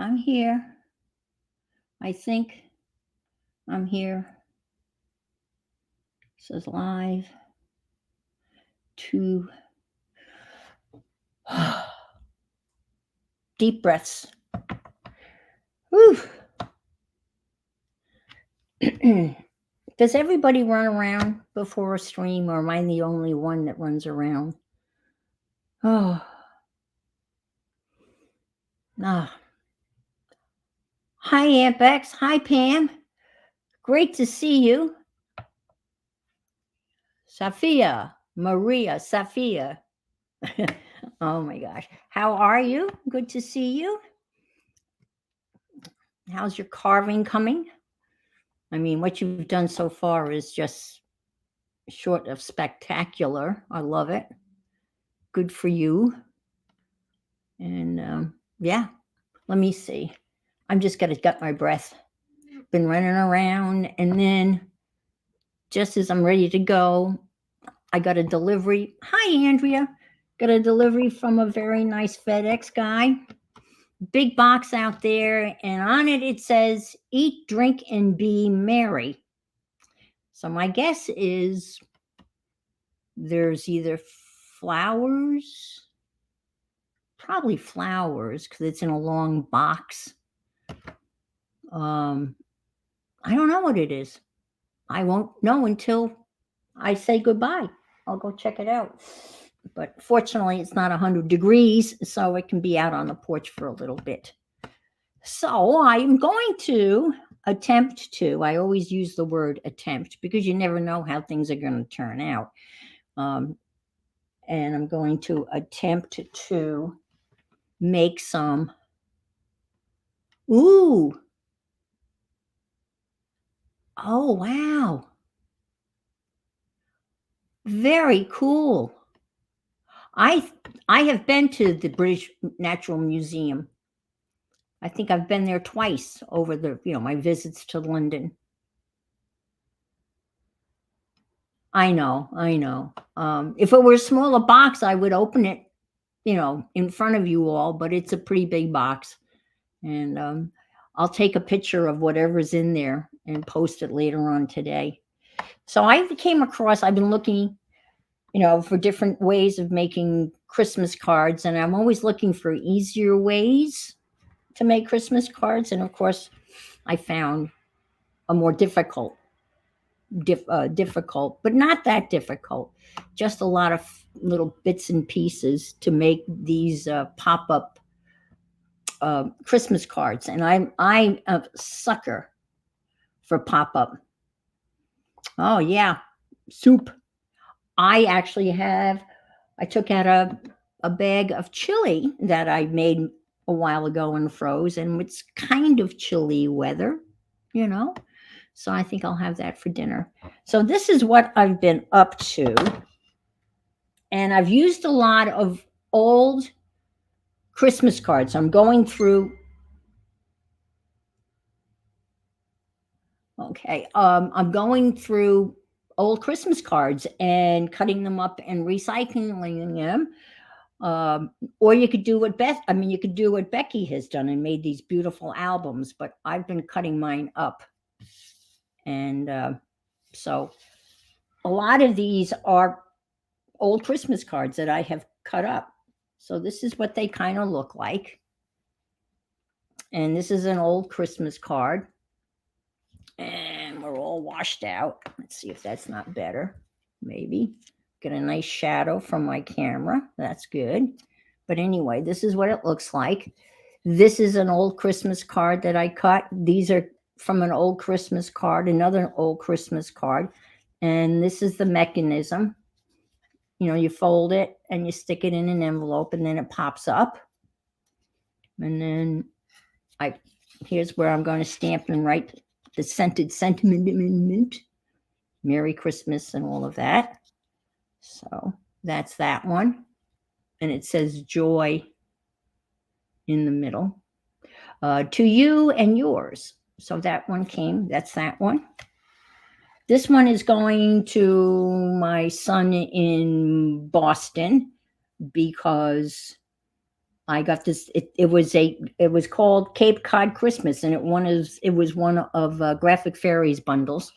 I'm here. I think I'm here. It says live to deep breaths. Whew. Does everybody run around before a stream, or am I the only one that runs around? Oh. Ah. Hi, Aunt Bex. Hi, Pam. Great to see you. Safia, Maria, Safia. Oh my gosh. How are you? Good to see you. How's your carving coming? I mean, what you've done so far is just short of spectacular. I love it. Good for you. And yeah, let me see. I'm just going to get my breath. Been running around, and then just as I'm ready to go, I got a delivery. Hi, Andrea. Got a delivery from a very nice FedEx guy. Big box out there, and on it says, "Eat, drink, and be merry." So my guess is there's either flowers, probably flowers, because it's in a long box. I don't know what it is. I won't know until I say goodbye. I'll go check it out. But fortunately, it's not 100 degrees, so it can be out on the porch for a little bit. So I'm going to attempt to, I always use the word attempt because you never know how things are going to turn out. And I'm going to attempt to make some, ooh, oh, wow. Very cool. I have been to the British Natural Museum. I think I've been there twice over my visits to London. I know. If it were a smaller box, I would open it, in front of you all, but it's a pretty big box. And I'll take a picture of whatever's in there and post it later on today. So I've been looking, for different ways of making Christmas cards, and I'm always looking for easier ways to make Christmas cards. And of course, I found a more difficult, but not that difficult. Just a lot of little bits and pieces to make these pop-up Christmas cards. And I'm a sucker for pop-up. Oh yeah, soup. I took out a bag of chili that I made a while ago and froze, and it's kind of chilly weather, So I think I'll have that for dinner. So this is what I've been up to. And I've used a lot of old Christmas cards. I'm going through. Okay. I'm going through old Christmas cards and cutting them up and recycling them. Or you could do what Becky has done and made these beautiful albums, but I've been cutting mine up. And so a lot of these are old Christmas cards that I have cut up. So this is what they kind of look like. And this is an old Christmas card. And we're all washed out. Let's see if that's not better. Maybe. Get a nice shadow from my camera. That's good. But anyway, this is what it looks like. This is an old Christmas card that I cut. These are from an old Christmas card, another old Christmas card. And this is the mechanism. You fold it and you stick it in an envelope, and then it pops up. And then here's where I'm going to stamp and write the scented sentiment, Merry Christmas, and all of that. So that's that one. And it says joy in the middle. To you and yours. So that one that's that one. This one is going to my son in Boston because I got this. It was called Cape Cod Christmas, and it was one of Graphic Fairies bundles.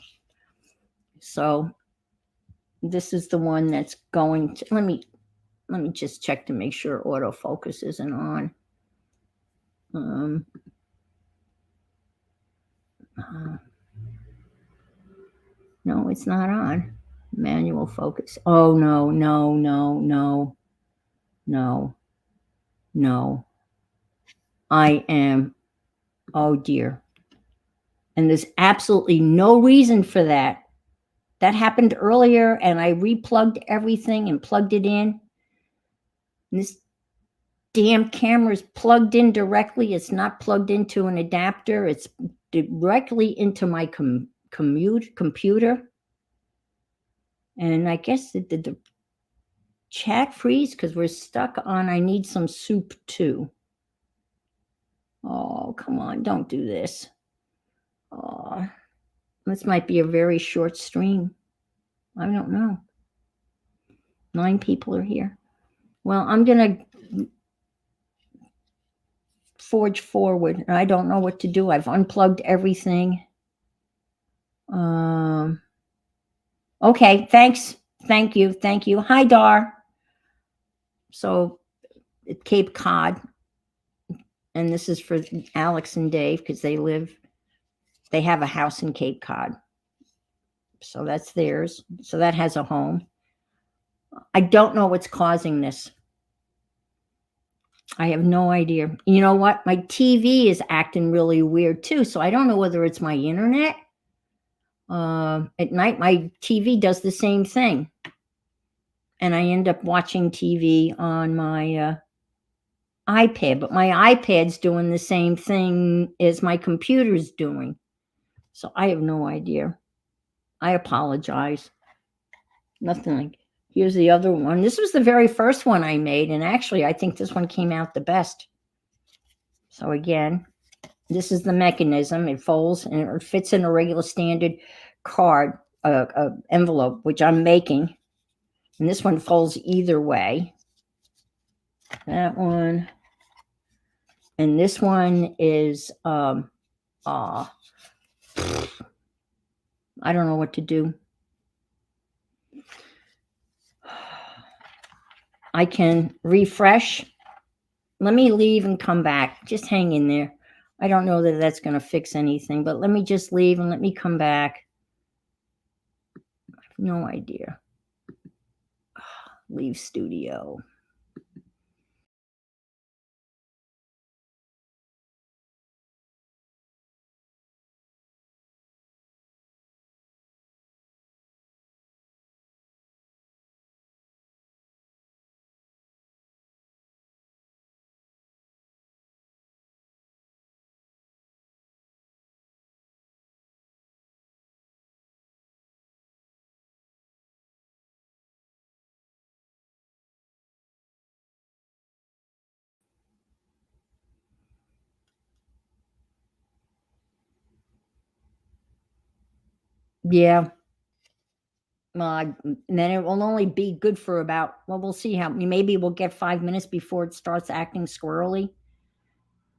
So this is the one that's going to, let me just check to make sure autofocus isn't on. No, it's not on. Manual focus. Oh, no, no, no, no, no, no. I am, oh dear. And there's absolutely no reason for that. That happened earlier, and I replugged everything and plugged it in. And this damn camera is plugged in directly. It's not plugged into an adapter. It's directly into my computer. And I guess it did the chat freeze because we're stuck on I need some soup too. Oh, come on, don't do this. Oh, this might be a very short stream. I don't know. 9 people are here. Well, I'm going to forge forward. I don't know what to do. I've unplugged everything. Okay, thanks. Thank you. Thank you. Hi, Dar. So, Cape Cod. And this is for Alex and Dave because they have a house in Cape Cod. So that's theirs. So that has a home. I don't know what's causing this. I have no idea. You know what? My TV is acting really weird too. So I don't know whether it's my internet. At night, my TV does the same thing. And I end up watching TV on my iPad. But my iPad's doing the same thing as my computer's doing. So I have no idea. I apologize. Nothing like. Here's the other one. This was the very first one I made. And actually, I think this one came out the best. So again, this is the mechanism. It folds and it fits in a regular standard card, envelope, which I'm making. And this one folds either way. That one. And this one is, I don't know what to do. I can refresh. Let me leave and come back. Just hang in there. I don't know that that's going to fix anything, but let me just leave and let me come back. I have no idea. Leave studio. Yeah. And then it will only be good for about, well, we'll see how, maybe we'll get 5 minutes before it starts acting squirrely.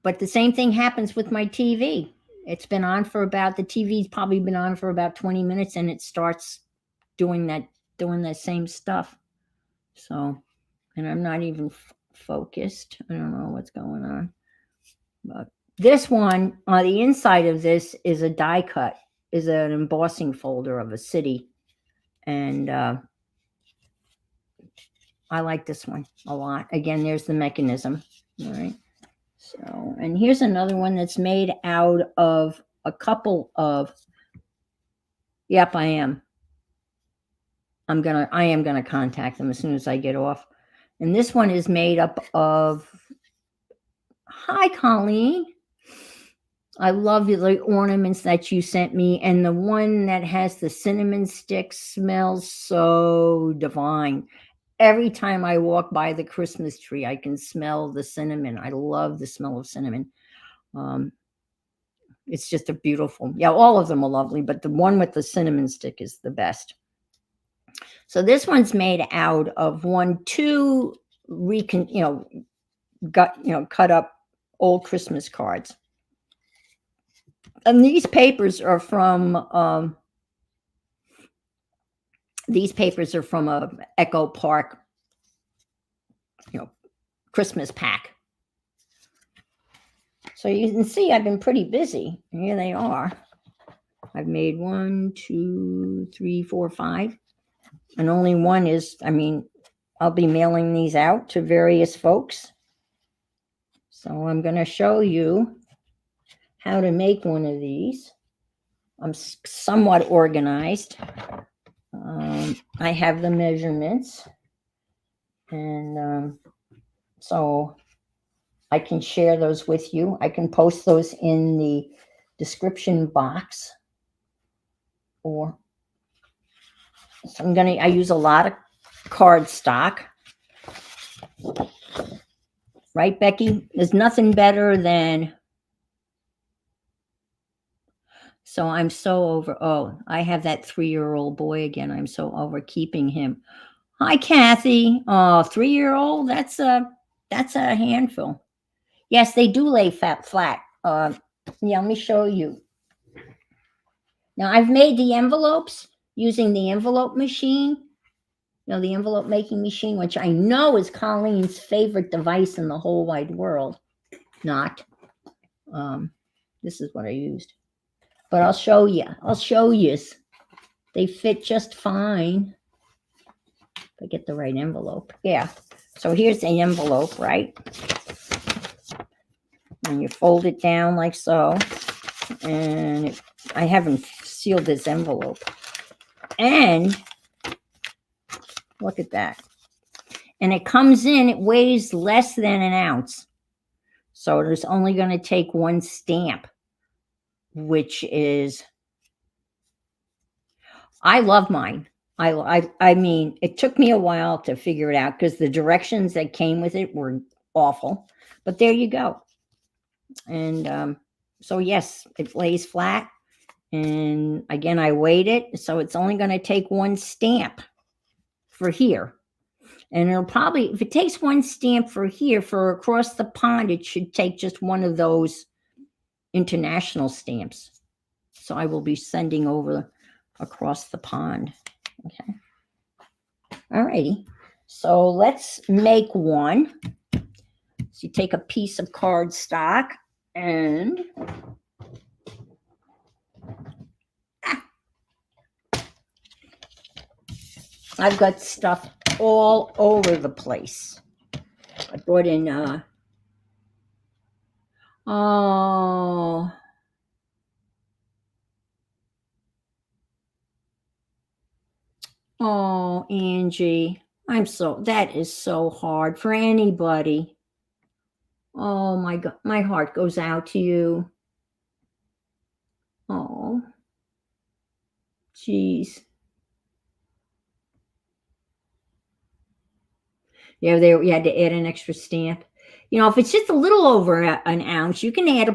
But the same thing happens with my TV. It's been on for about, the TV's probably been on for about 20 minutes and it starts doing that same stuff. So, and I'm not even focused. I don't know what's going on. But this one, on the inside of this is a die cut, is an embossing folder of a city. And I like this one a lot. Again, there's the mechanism. All right. So, and here's another one that's made out of a couple of, yep, I am gonna contact them as soon as I get off. And this one is made up of, hi, Colleen. I love the ornaments that you sent me. And the one that has the cinnamon stick smells so divine. Every time I walk by the Christmas tree, I can smell the cinnamon. I love the smell of cinnamon. It's just a beautiful, yeah, all of them are lovely, but the one with the cinnamon stick is the best. So this one's made out of two cut up old Christmas cards. And these papers are from a Echo Park, Christmas pack. So you can see I've been pretty busy. Here they are. I've made 1, 2, 3, 4, 5. And only one is, I'll be mailing these out to various folks. So I'm going to show you how to make one of these. I'm somewhat organized. I have the measurements. And so I can share those with you. I can post those in the description box. So I use a lot of card stock. Right, Becky? There's nothing better than... So I'm so over... I have that 3-year-old boy again. I'm so over keeping him. Hi, Kathy. 3-year-old? That's a handful. Yes, they do lay flat. Yeah, let me show you. Now, I've made the envelopes using the envelope machine. The envelope making machine, which I know is Colleen's favorite device in the whole wide world. Not. This is what I used. But I'll show you. They fit just fine. If I get the right envelope. Yeah. So here's the envelope, right? And you fold it down like so. And I haven't sealed this envelope. And look at that. And it comes in, it weighs less than an ounce. So there's only going to take one stamp, which is, I love mine. I mean, it took me a while to figure it out because the directions that came with it were awful. But there you go. And so, yes, it lays flat. And again, I weighed it. So it's only going to take one stamp for here. And it'll probably, if it takes one stamp for here, for across the pond, it should take just one of those international stamps. So I will be sending over across the pond. Okay. All righty. So let's make one. So you take a piece of cardstock and I've got stuff all over the place. I brought in, Angie, that is so hard for anybody. Oh my God, my heart goes out to you. Oh, geez. Yeah, you had to add an extra stamp. If it's just a little over an ounce, you can add a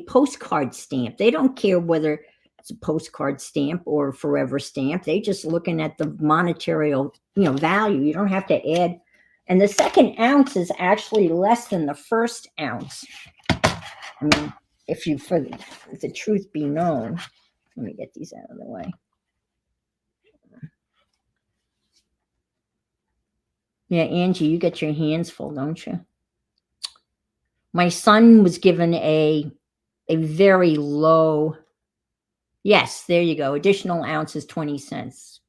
postcard stamp. They don't care whether it's a postcard stamp or a forever stamp. They just looking at the monetary, value. You don't have to add. And the second ounce is actually less than the first ounce. I mean, if the truth be known, let me get these out of the way. Yeah, Angie, you get your hands full, don't you? My son was given a very low. Yes, there you go. Additional ounces, 20 cents.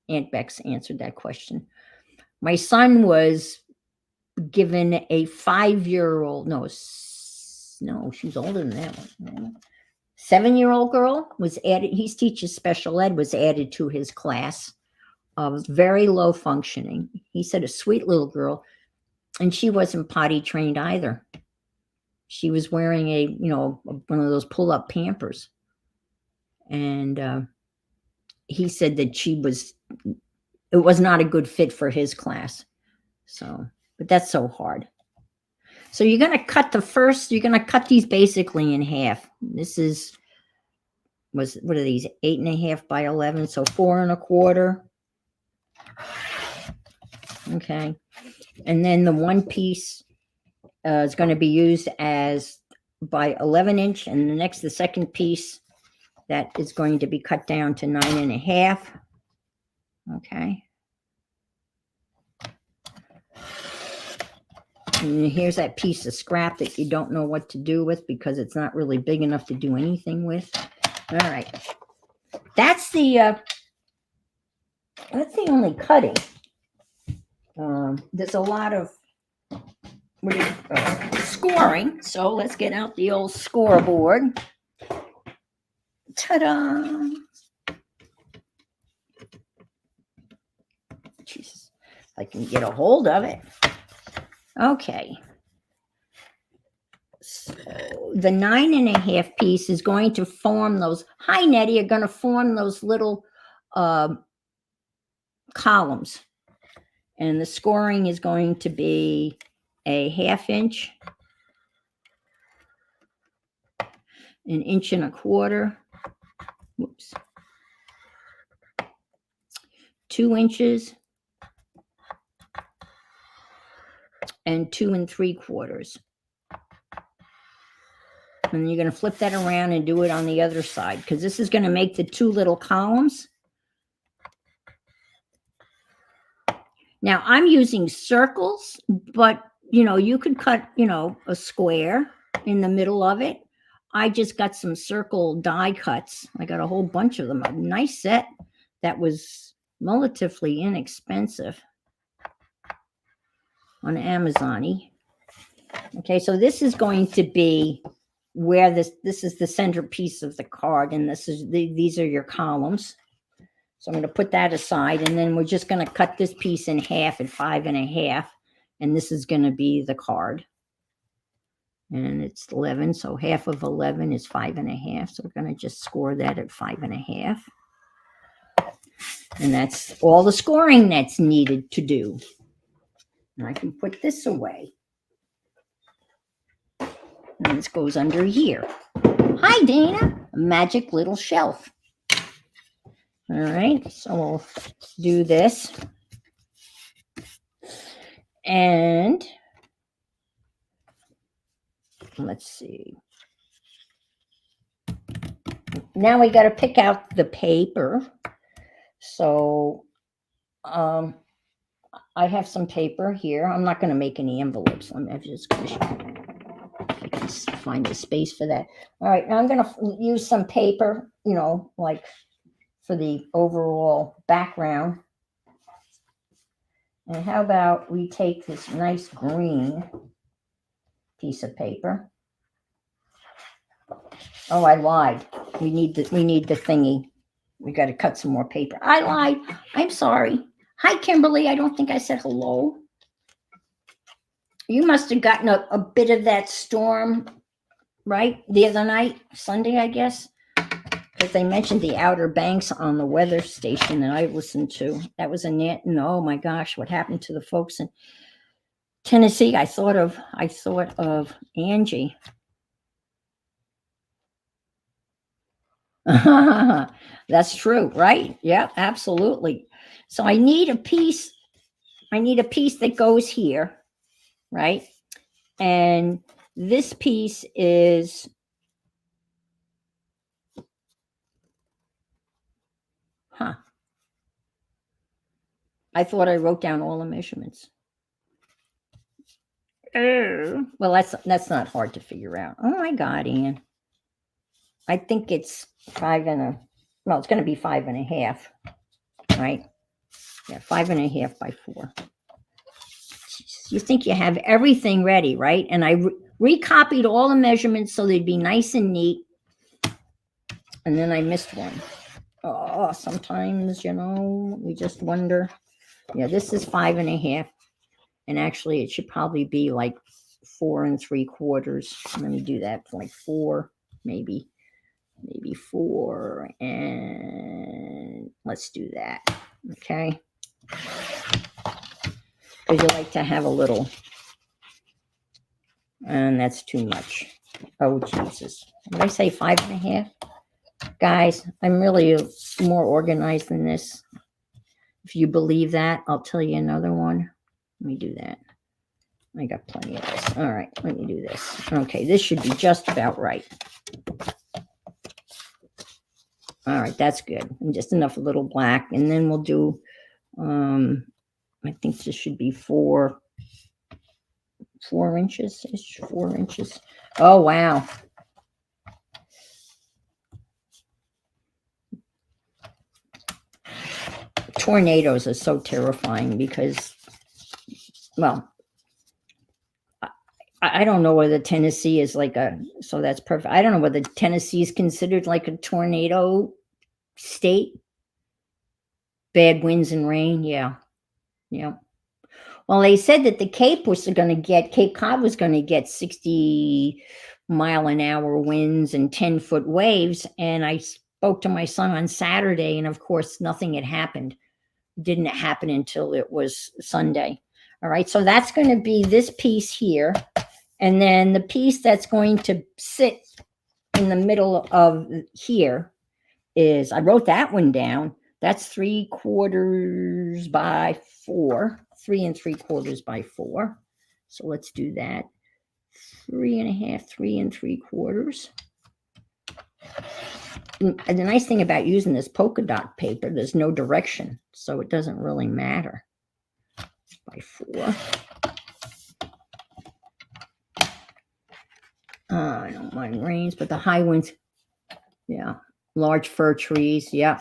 Aunt Bex answered that question. My son was given a 5-year-old. No, she's older than that one. 7-year-old girl was added. He teaches special ed, was added to his class. Very low functioning. He said a sweet little girl, and she wasn't potty trained either. She was wearing one of those pull-up Pampers. And he said that it was not a good fit for his class. So, but that's so hard. So you're going to cut these basically in half. This what are these? 8.5 by 11. So 4 1/4. Okay. And then the one piece is going to be used as by 11 inch, and the second piece that is going to be cut down to 9.5. Okay. And here's that piece of scrap that you don't know what to do with because it's not really big enough to do anything with. All right. That's the only cutting. There's a lot of scoring. So let's get out the old scoreboard. Ta-da! Jesus, I can get a hold of it. Okay. So the 9.5 piece is going to form those. Hi, Nettie. Are going to form those little columns, and the scoring is going to be a 1/2 inch, 1.25 inches. Whoops. 2 inches. And 2 3/4. And you're going to flip that around and do it on the other side because this is going to make the 2 little columns. Now I'm using circles, but you could cut, a square in the middle of it. I just got some circle die cuts. I got a whole bunch of them. A nice set that was relatively inexpensive on Amazon-y. Okay, so this is going to be where this is the centerpiece of the card, and these are your columns. So I'm going to put that aside, and then we're just going to cut this piece in half at 5.5, and this is going to be the card. And it's 11, so half of 11 is 5.5. So we're going to just score that at 5.5. And that's all the scoring that's needed to do. And I can put this away. And this goes under here. Hi, Dana. A magic little shelf. All right, so we'll do this. And let's see. Now we got to pick out the paper. So I have some paper here. I'm not going to make any envelopes. I'm just going to I can find a space for that. All right, now I'm going to use some paper, like for the overall background. And how about we take this nice green piece of paper. Oh, I lied. We need the thingy. We got to cut some more paper. I lied. I'm sorry. Hi, Kimberly. I don't think I said hello. You must have gotten a bit of that storm, right? The other night, Sunday, I guess. Because they mentioned the Outer Banks on the weather station that I listened to. That was a net. And oh my gosh, what happened to the folks in Tennessee? I thought of Angie. That's true, right? Yeah, absolutely. So I need a piece that goes here, right? And this piece is I thought I wrote down all the measurements. Well, that's not hard to figure out. Oh my God, Ian. I think it's it's going to be 5.5, right? Yeah, 5.5 by 4. You think you have everything ready, right? And I recopied all the measurements so they'd be nice and neat. And then I missed one. Oh, sometimes, we just wonder. Yeah, this is 5.5. And actually, it should probably be like 4 3/4. Let me do that. Like 4, maybe 4. And let's do that. Okay. Because you like to have a little. And that's too much. Oh, Jesus. Did I say 5.5? Guys, I'm really more organized than this. If you believe that, I'll tell you another one. Let me do that. I got plenty of this. All right, let me do this. Okay, this should be just about right. All right, that's good. And just enough a little black. And then we'll do, I think this should be 4 inches. 4 inches. Oh, wow. Tornadoes are so terrifying because, well, I don't know whether Tennessee is like so that's perfect. I don't know whether Tennessee is considered like a tornado state. Bad winds and rain. Yeah. Yeah. Well, they said that the Cape Cod was going to get 60-mile-an-hour winds and 10-foot waves. And I spoke to my son on Saturday, and of course, nothing had happened. It didn't happen until it was Sunday. All right. So that's going to be this piece here. And then the piece that's going to sit in the middle of here is, I wrote that one down. That's 3/4 by 4, 3 3/4 by 4. So let's do that. 3 1/2, 3 3/4. And the nice thing about using this polka dot paper, there's no direction, so it doesn't really matter. By 4. I don't mind rains, but the high winds, yeah. Large fir trees, yeah.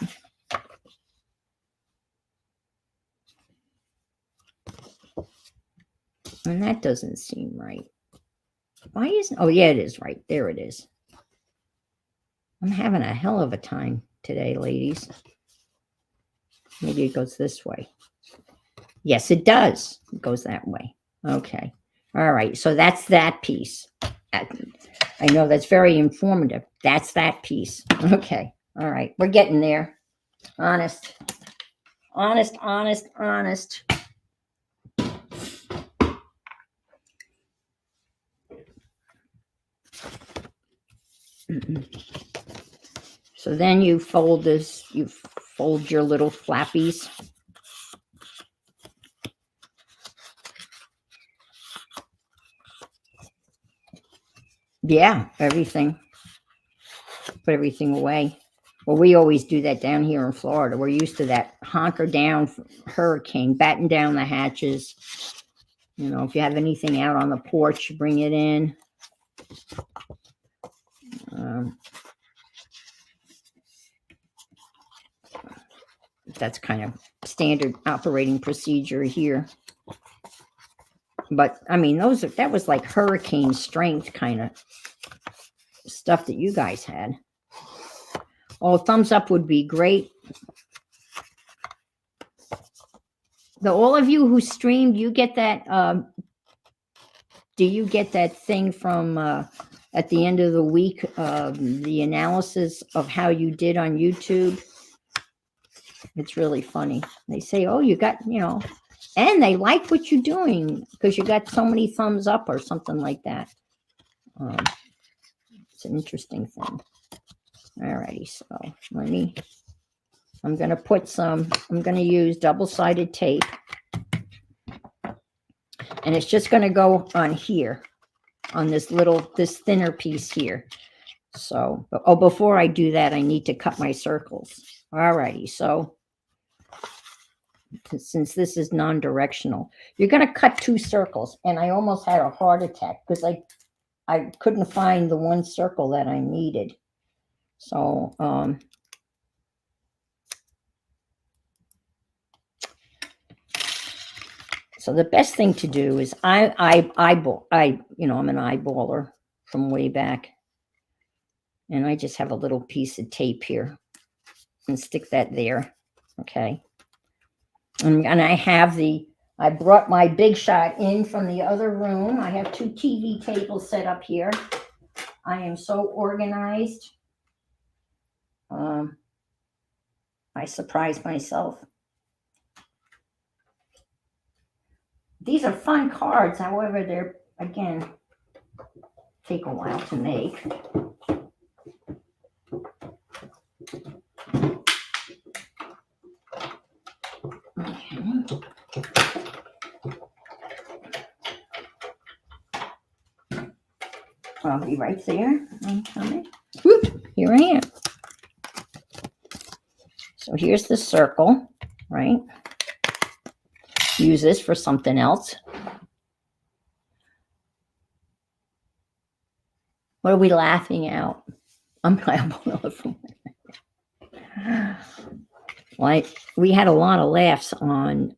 And that doesn't seem right. Why isn't, oh yeah, it is right. There it is. I'm having a hell of a time today, ladies. Maybe it goes this way. Yes, it does. It goes that way. Okay. All right. So that's that piece. I know that's very informative. That's that piece. Okay. All right. We're getting there. Honest. Honest, honest, honest. So then you fold this, you fold your little flappies. Yeah, everything. Put everything away. Well, we always do that down here in Florida. We're used to that honker down hurricane, batten down the hatches. You know, if you have anything out on the porch, bring it in. That's kind of standard operating procedure here. But I mean, that was like hurricane strength kind of stuff that you guys had. Oh, thumbs up would be great. All of you who streamed, you get that. Do you get that thing from at the end of the week? The analysis of how you did on YouTube. It's really funny. They say, "Oh, you got, and they like what you're doing because you got so many thumbs up or something like that." It's an interesting thing. Alrighty, so I'm going to use double-sided tape. And it's just going to go on here, on this thinner piece here. So, before I do that, I need to cut my circles. Alrighty, so since this is non-directional, you're going to cut 2 circles. And I almost had a heart attack because I couldn't find the one circle that I needed. So, so the best thing to do is I'm an eyeballer from way back. And I just have a little piece of tape here and stick that there. Okay. And I brought my Big Shot in from the other room. I have 2 TV tables set up here. I am so organized. I surprised myself. These are fun cards. However, they're, again, take a while to make. Okay. I'll be right there. I'm coming. Whoop, here I am. So here's the circle, right? Use this for something else. What are we laughing at? I'm like, we had a lot of laughs on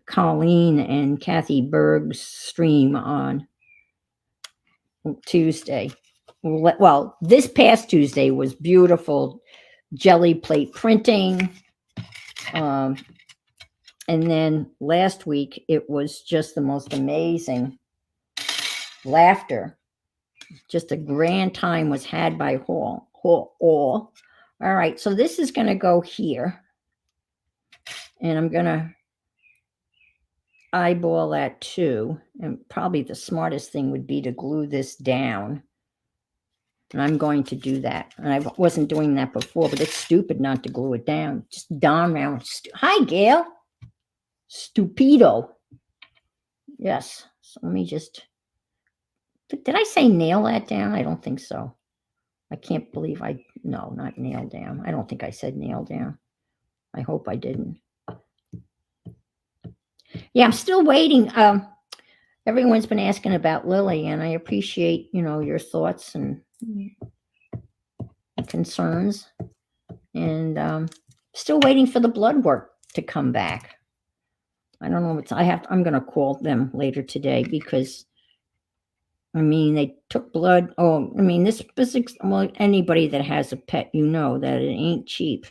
Colleen and Kathy Berg's stream on Tuesday. Well, this past Tuesday was beautiful jelly plate printing. And then last week, it was just the most amazing laughter. Just a grand time was had by all. All right, so this is going to go here. And I'm going to eyeball that too. And probably the smartest thing would be to glue this down. And I'm going to do that. And I wasn't doing that before, but it's stupid not to glue it down. Just darn around. Hi, Gail. Stupido. Yes. So let me just... Did I say nail that down? I don't think so. I can't believe no, not nail down. I don't think I said nail down. I hope I didn't. Yeah, I'm still waiting. Everyone's been asking about Lily, and I appreciate, your thoughts and concerns. And still waiting for the blood work to come back. I don't know I'm going to call them later today because they took blood. Oh, this well, anybody that has a pet, that it ain't cheap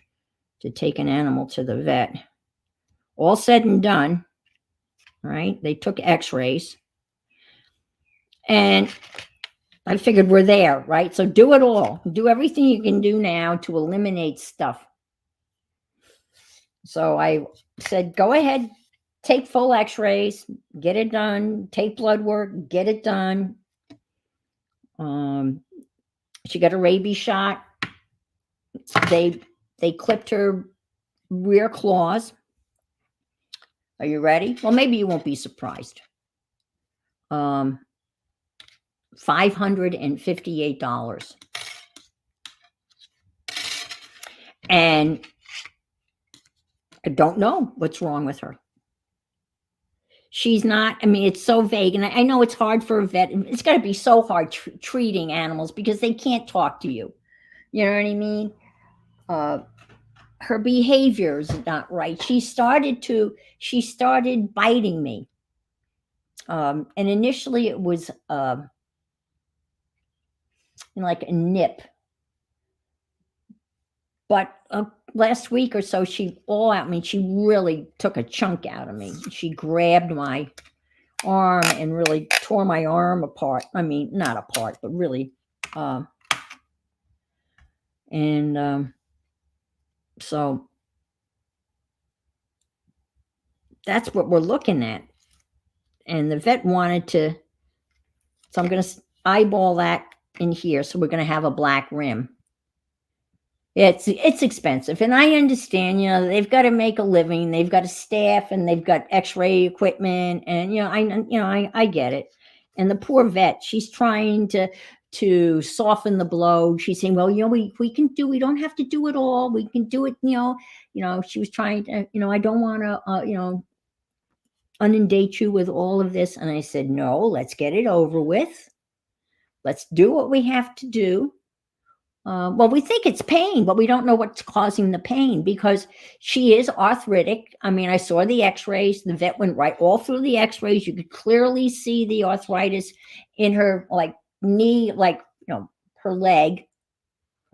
to take an animal to the vet. All said and done, right? They took x-rays. And I figured we're there, right? So do it all. Do everything you can do now to eliminate stuff. So I said, go ahead, take full x-rays, get it done, take blood work, get it done. She got a rabies shot. They clipped her rear claws. Are you ready? Well, maybe you won't be surprised. $558. And I don't know what's wrong with her. She's not, it's so vague. And I know it's hard for a vet. It's got to be so hard treating animals because they can't talk to you. You know what I mean? Her behavior is not right. She started biting me. And initially it was like a nip. But last week or so, she really took a chunk out of me. She grabbed my arm and really tore my arm apart. Not apart, but really. So that's what we're looking at. And the vet wanted to, so I'm going to eyeball that in here. So we're going to have a black rim. It's expensive. And I understand, they've got to make a living. They've got a staff and they've got x-ray equipment. And, I get it. And the poor vet, she's trying to soften the blow. She's saying, well, we don't have to do it all. We can do it, she was trying to, I don't want to, inundate you with all of this. And I said, no, let's get it over with. Let's do what we have to do. Well, we think it's pain, but we don't know what's causing the pain because she is arthritic. I saw the x-rays. The vet went right all through the x-rays. You could clearly see the arthritis in her knee, her leg,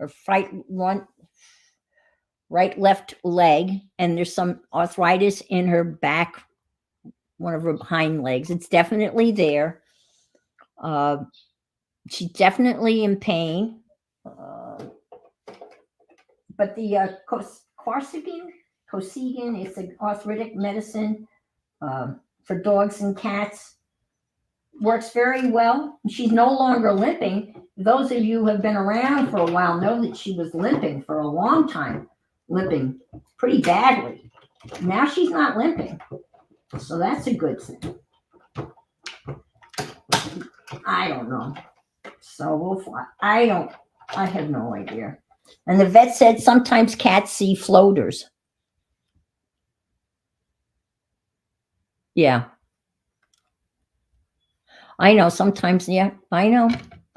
her right, left leg. And there's some arthritis in her back, one of her hind legs. It's definitely there. She's definitely in pain. But the Cosegan, it's an arthritic medicine for dogs and cats. Works very well. She's no longer limping. Those of you who have been around for a while know that she was limping for a long time, limping pretty badly. Now she's not limping. So that's a good thing. I don't know. So I have no idea. And the vet said sometimes cats see floaters. Yeah, I know. Sometimes, yeah, I know.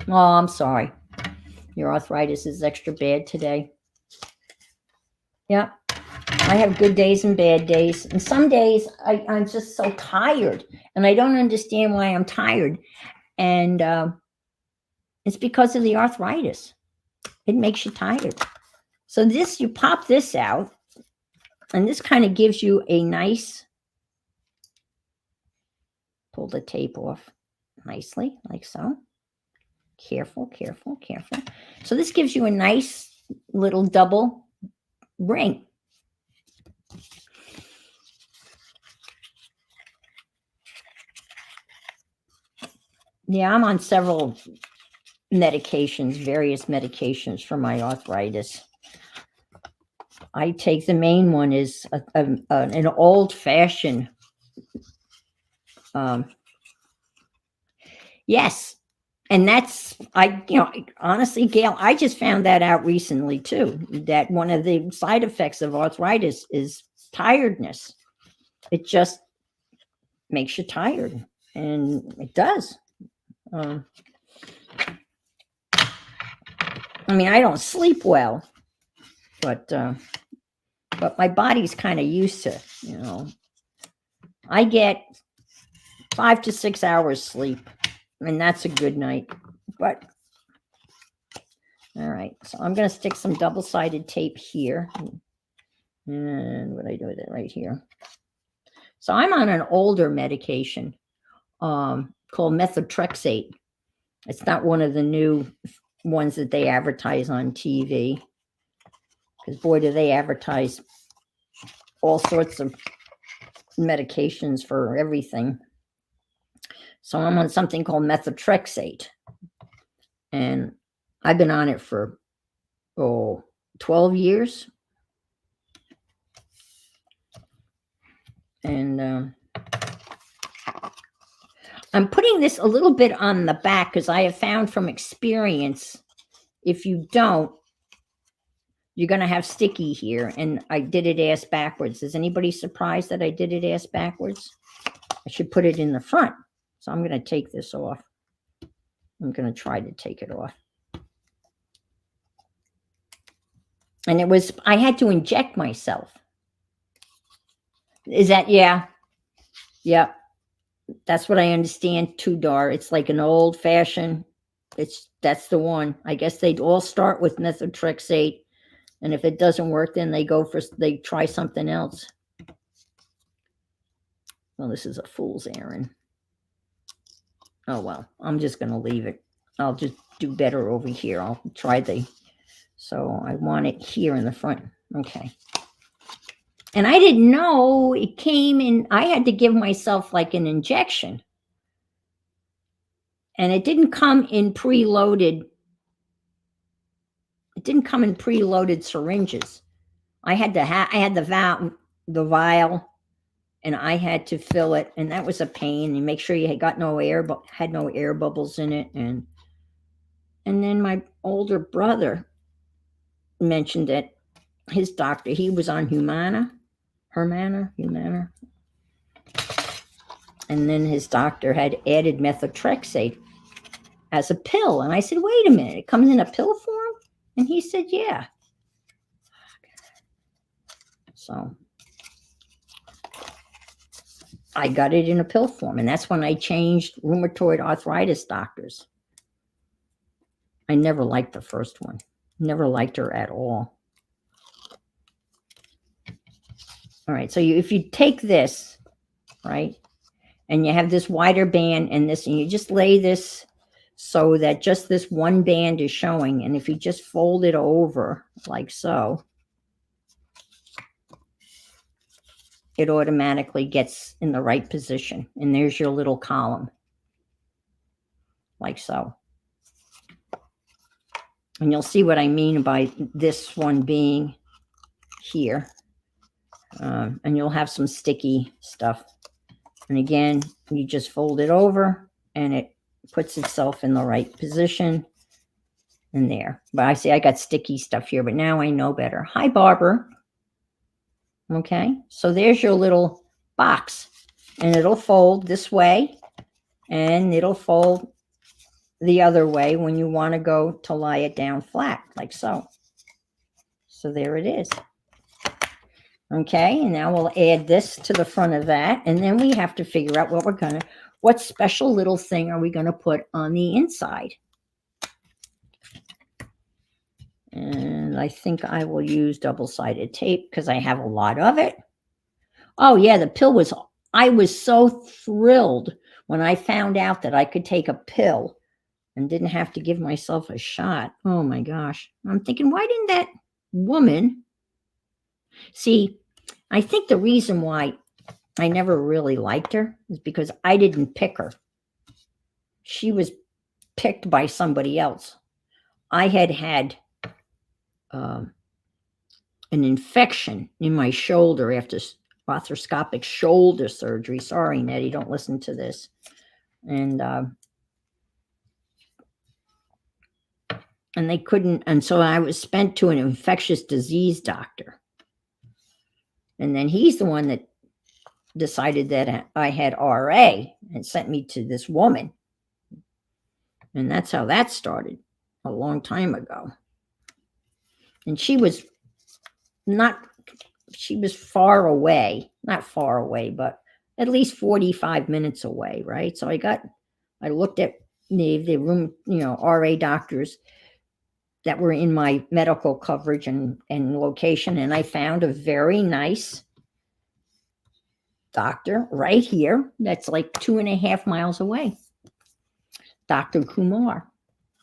Oh, I'm sorry. Your arthritis is extra bad today. Yeah, I have good days and bad days. And some days I'm just so tired and I don't understand why I'm tired. And it's because of the arthritis. It makes you tired. So this, you pop this out, and this kind of gives you a nice, pull the tape off nicely, like so. Careful, careful, careful. So this gives you a nice little double ring. Yeah, I'm on several medications, various medications for my arthritis. I take the main one is an old-fashioned. Yes, and that's honestly, Gail, I just found that out recently too. That one of the side effects of arthritis is tiredness. It just makes you tired, and it does. I mean, I don't sleep well, but my body's kind of used to, I get 5 to 6 hours sleep, and that's a good night. But all right, so I'm going to stick some double-sided tape here, and what do I do with it right here? So I'm on an older medication called methotrexate. It's not one of the new ones that they advertise on TV, because boy, do they advertise all sorts of medications for everything. So I'm on something called methotrexate, and I've been on it for 12 years. And I'm putting this a little bit on the back because I have found from experience, if you don't, you're going to have sticky here. And I did it ass backwards. Is anybody surprised that I did it ass backwards? I should put it in the front. So I'm going to take this off. I'm going to try to take it off. And I had to inject myself. Is that, yeah. That's what I understand, Tudor. It's like an old fashioned, that's the one. I guess they'd all start with methotrexate. And if it doesn't work, then they try something else. Well, this is a fool's errand. Oh, well, I'm just going to leave it. I'll just do better over here. I'll try so I want it here in the front. Okay. And I didn't know it came in. I had to give myself like an injection. And it didn't come in preloaded. It didn't come in preloaded syringes. I had the vial, and I had to fill it, and that was a pain. And make sure you had no air bubbles in it. And then my older brother mentioned that his doctor, he was on Humana. And then his doctor had added methotrexate as a pill. And I said, wait a minute, it comes in a pill form? And he said, yeah. So I got it in a pill form. And that's when I changed rheumatoid arthritis doctors. I never liked the first one. Never liked her at all. All right, so if you take this, right, and you have this wider band and you just lay this so that just this one band is showing. And if you just fold it over like so, it automatically gets in the right position. And there's your little column, like so. And you'll see what I mean by this one being here. And you'll have some sticky stuff. And again, you just fold it over and it puts itself in the right position in there. But I see I got sticky stuff here, but now I know better. Hi, Barbara. Okay, so there's your little box, and it'll fold this way, and it'll fold the other way when you want to go to lie it down flat, like so. So there it is. Okay, and now we'll add this to the front of that, and then we have to figure out what special little thing are we gonna put on the inside. And I think I will use double-sided tape because I have a lot of it. Oh yeah, I was so thrilled when I found out that I could take a pill and didn't have to give myself a shot. Oh my gosh. I'm thinking, why didn't that woman see? I think the reason why I never really liked her is because I didn't pick her. She was picked by somebody else. I had an infection in my shoulder after arthroscopic shoulder surgery. Sorry, Nettie, don't listen to this. And they couldn't, and so I was sent to an infectious disease doctor. And then he's the one that decided that I had RA and sent me to this woman. And that's how that started a long time ago. And she was far away, not far away, but at least 45 minutes away, right? So I looked at the room, RA doctors that were in my medical coverage and location, and I found a very nice doctor right here that's like 2.5 miles away. Dr. Kumar,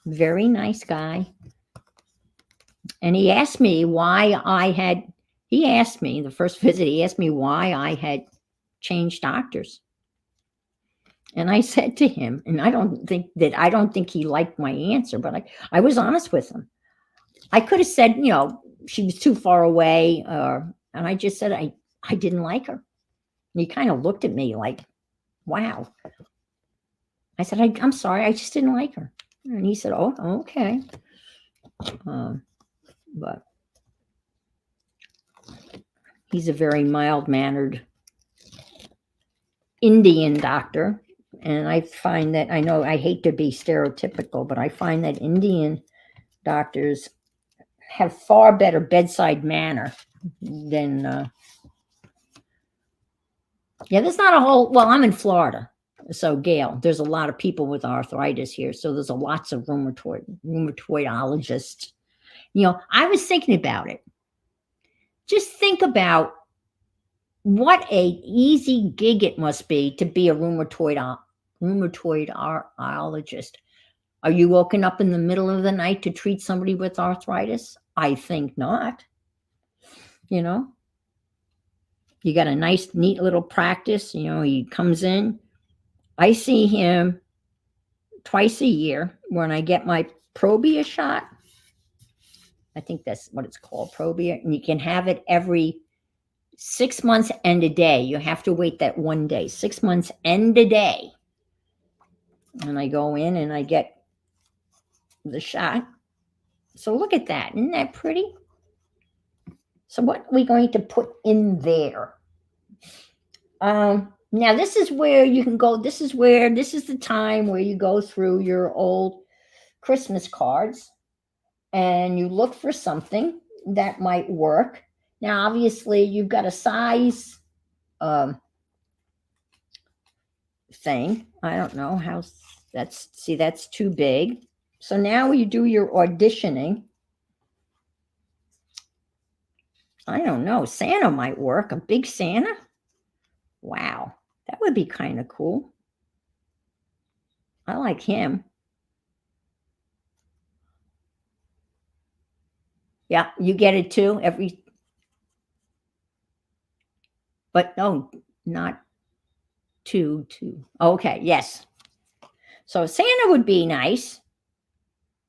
very nice guy. And he asked me the first visit, he asked me why I had changed doctors. And I said to him, and I don't think he liked my answer, but I was honest with him. I could have said, she was too far away, and I just said I didn't like her. And he kind of looked at me like, wow. I said, I'm sorry, I just didn't like her. And he said, oh, okay. But he's a very mild-mannered Indian doctor. And I find that, I hate to be stereotypical, but I find that Indian doctors have far better bedside manner than, there's not a whole, I'm in Florida. So Gail, there's a lot of people with arthritis here. So there's lots of rheumatologists. I was thinking about it. Just think about what a easy gig it must be to be a rheumatologist. Are you woken up in the middle of the night to treat somebody with arthritis? I think not. You got a nice, neat little practice. He comes in. I see him twice a year when I get my Probia shot. I think that's what it's called, Probia. And you can have it every 6 months and a day. You have to wait that 1 day, 6 months and a day. And I go in and I get the shot. So look at that. Isn't that pretty? So what are we going to put in there? Now this is where you can go. This is the time where you go through your old Christmas cards and you look for something that might work. Now, obviously, you've got a size thing. I don't know how that's too big. So now you do your auditioning. I don't know. Santa might work. A big Santa? Wow. That would be kind of cool. I like him. Yeah, you get it too. But no, not two. Okay, yes. So Santa would be nice.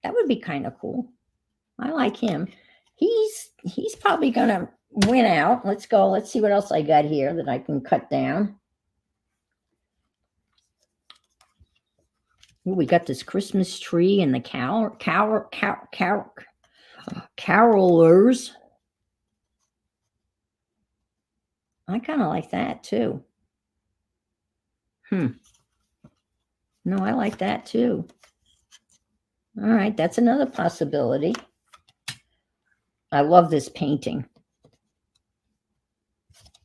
That would be kind of cool. I like him. He's probably gonna win out. Let's go. Let's see what else I got here that I can cut down. Ooh, we got this Christmas tree and the carolers. I kind of like that too. No, I like that too. All right, that's another possibility. I love this painting.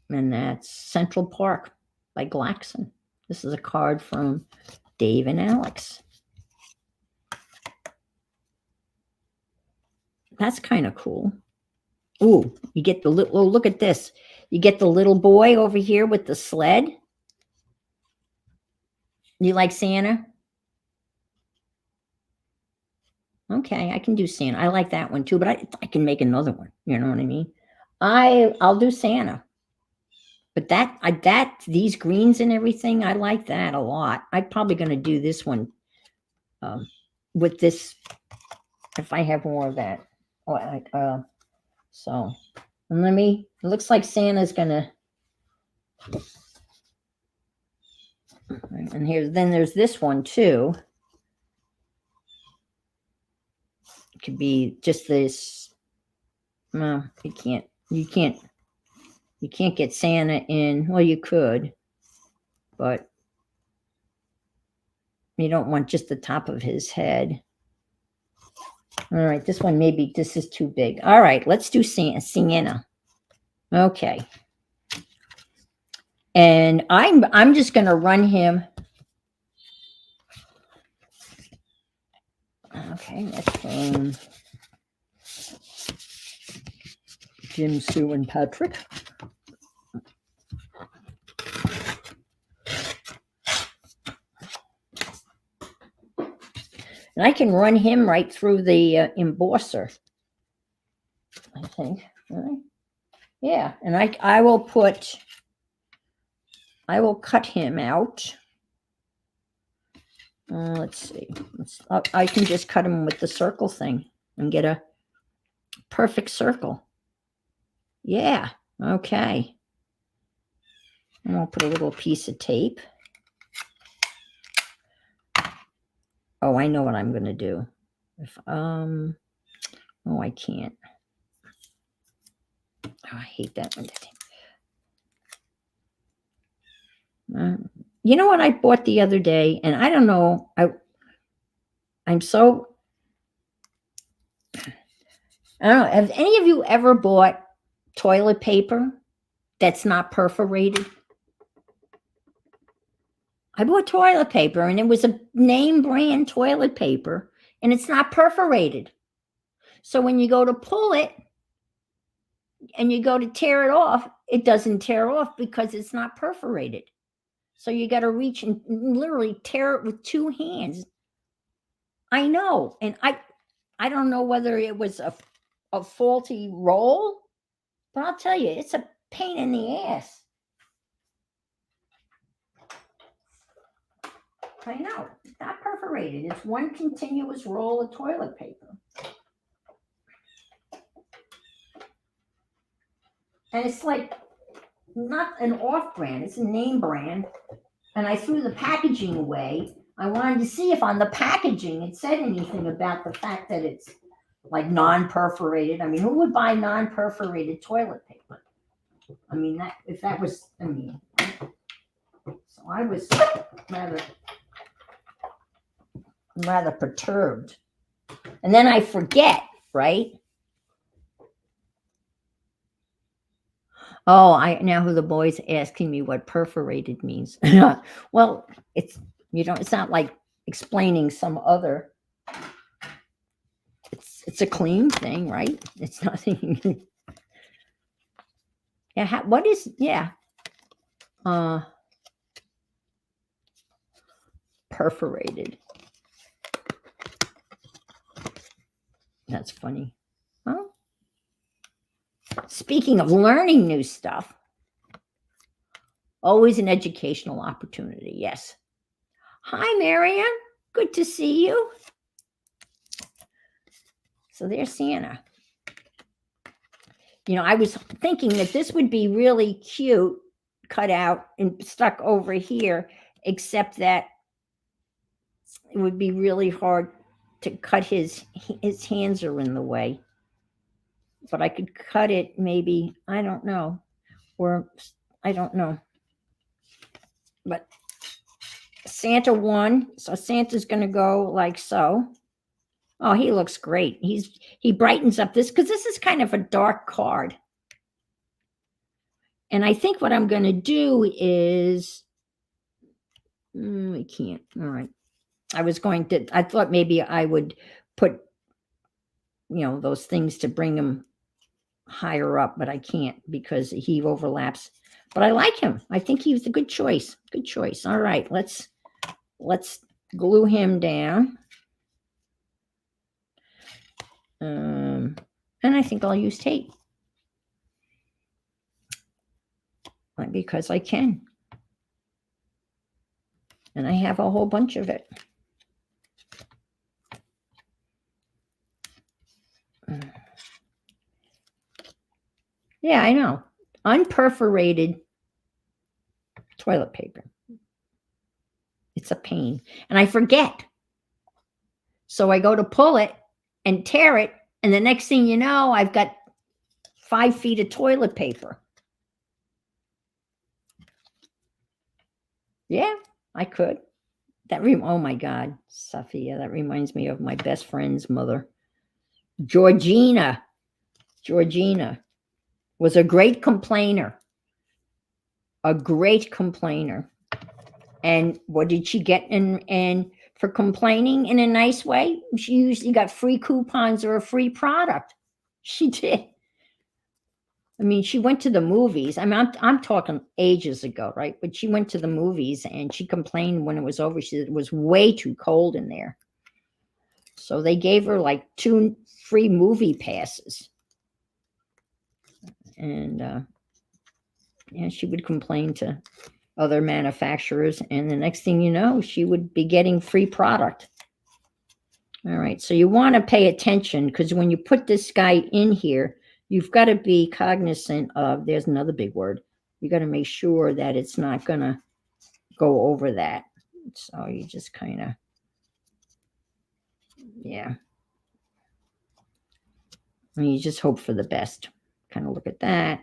And that's Central Park by Glaxon. This is a card from Dave and Alex. That's kind of cool. Ooh, you get the little, oh, look at this. You get the little boy over here with the sled. You like Santa? Okay, I can do Santa. I like that one too, but I can make another one. You know what I mean? I'll do Santa. But these greens and everything, I like that a lot. I'm probably going to do this one with this if I have more of that. So it looks like Santa's going to. And then there's this one too. It could be just this. No, you can't get Santa in. Well, you could, but you don't want just the top of his head. All right, this is too big. All right, let's do Santa. Okay. And I'm just going to run him. Okay, that's Jim, Sue, and Patrick. And I can run him right through the embosser, I think. Right? Yeah, and I will cut him out. Let's see. I can just cut him with the circle thing and get a perfect circle. Yeah, okay. And I'll put a little piece of tape. Oh, I know what I'm going to do. Oh, I can't. Oh, I hate that one. You know what I bought the other day, and I don't know. I don't know. Have any of you ever bought toilet paper that's not perforated? I bought toilet paper, and it was a name brand toilet paper, and it's not perforated. So when you go to pull it and you go to tear it off, it doesn't tear off because it's not perforated. So you got to reach and literally tear it with two hands. I know. And I don't know whether it was a faulty roll, but I'll tell you, it's a pain in the ass. I know. It's not perforated. It's one continuous roll of toilet paper. And it's like not an off brand, it's a name brand. And I threw the packaging away. I wanted to see if on the packaging it said anything about the fact that it's like non-perforated. I mean, who would buy non-perforated toilet paper? I mean, so I was rather perturbed. And then I forget, right? Oh, I now who the boys asking me what perforated means. Well, it's not like explaining some other. It's a clean thing, right? It's nothing. Yeah, what is perforated? That's funny. Huh? Speaking of learning new stuff, always an educational opportunity. Yes. Hi, Marianne. Good to see you. So there's Santa. I was thinking that this would be really cute, cut out and stuck over here, except that It would be really hard to cut his hands are in the way, but I could cut it maybe, I don't know, or I don't know. But Santa won, so Santa's going to go like so. Oh, he looks great. He brightens up this because this is kind of a dark card. And I think what I'm going to do is, I can't. All right. I thought maybe I would put, those things to bring him higher up, but I can't because he overlaps. But I like him. I think he was a good choice. Good choice. All right. Let's glue him down. And I think I'll use tape. Because I can. And I have a whole bunch of it. Yeah, I know. Unperforated toilet paper. It's a pain. And I forget. So I go to pull it and tear it. And the next thing you know, I've got 5 feet of toilet paper. Yeah, I could. Oh my God, Sophia, that reminds me of my best friend's mother. Georgina was a great complainer. And what did she get in for complaining in a nice way? She usually got free coupons or a free product. She did. I mean, she went to the movies. I mean, I'm talking ages ago, right? But she went to the movies and she complained when it was over. She said it was way too cold in there. So they gave her like 2 free movie passes. And she would complain to other manufacturers. And the next thing you know, she would be getting free product. All right. So you want to pay attention because when you put this guy in here, you've got to be cognizant of, there's another big word. You got to make sure that it's not going to go over that. So you just kind of, and you just hope for the best. Kind of look at that,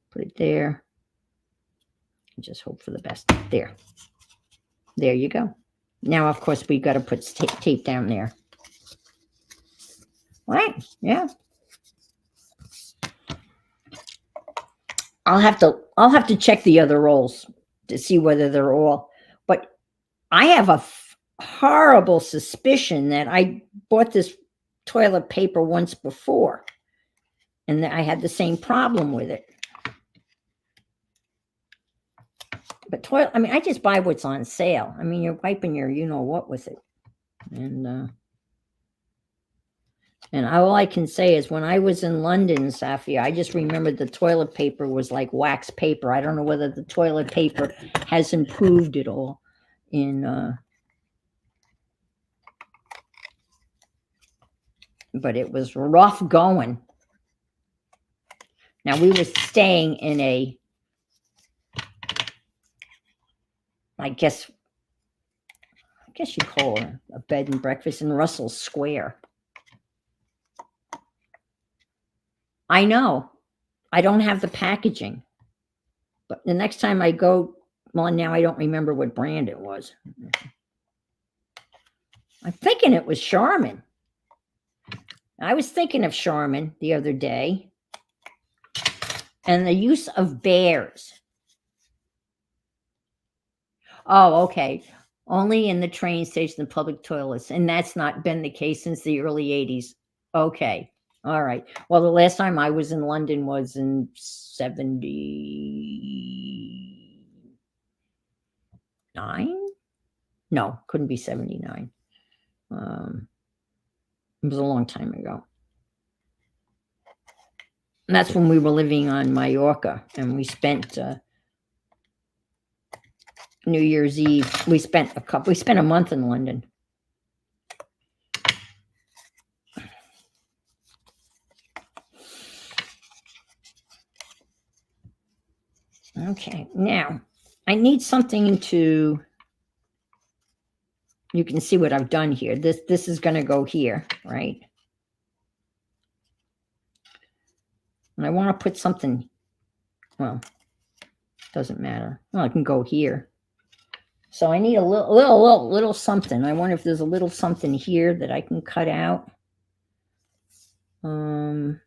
put it there, and just hope for the best. There you go. Now, of course, we got to put tape down there. Right? Yeah. I'll have to check the other rolls to see whether they're all. But I have a horrible suspicion that I bought this toilet paper once before, and I had the same problem with it. But I just buy what's on sale. I mean, you're wiping your what with it, and all I can say is when I was in London, Safia, I just remembered the toilet paper was like wax paper. I don't know whether the toilet paper has improved at all but it was rough going. Now we were staying in I guess you call it a bed and breakfast in Russell Square. I know. I don't have the packaging. But the next time I go, well, now I don't remember what brand it was. I'm thinking it was Charmin. I was thinking of Charmin the other day. And the use of bears. Oh, okay. Only in the train station and public toilets. And that's not been the case since the early 80s. Okay. All right. Well, the last time I was in London was in 79? No, couldn't be 79. It was a long time ago. And that's when we were living on Mallorca, and we spent New Year's Eve. We spent a month in London. Okay, now I need something to you can see what I've done here. This is going to go here, right? And I want to put something, well, doesn't matter. Well, I can go here. So I need a little something. I wonder if there's a little something here that I can cut out. That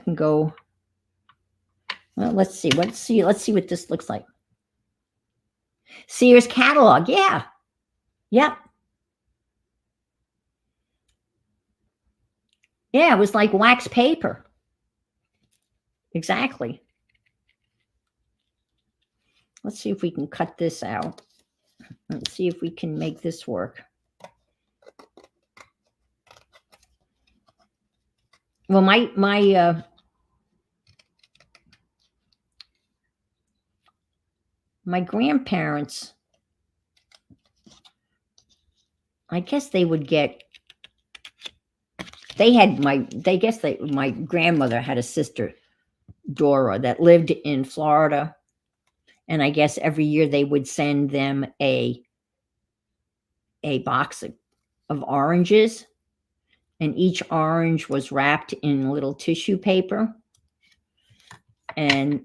can go. Well, let's see. Let's see what this looks like. Sears catalog. Yeah. Yep. Yeah, it was like wax paper. Exactly. Let's see if we can cut this out. Let's see if we can make this work. Well, my grandparents, I guess they would get, my grandmother had a sister, Dora, that lived in Florida. And I guess every year they would send them a box of oranges. And each orange was wrapped in little tissue paper. And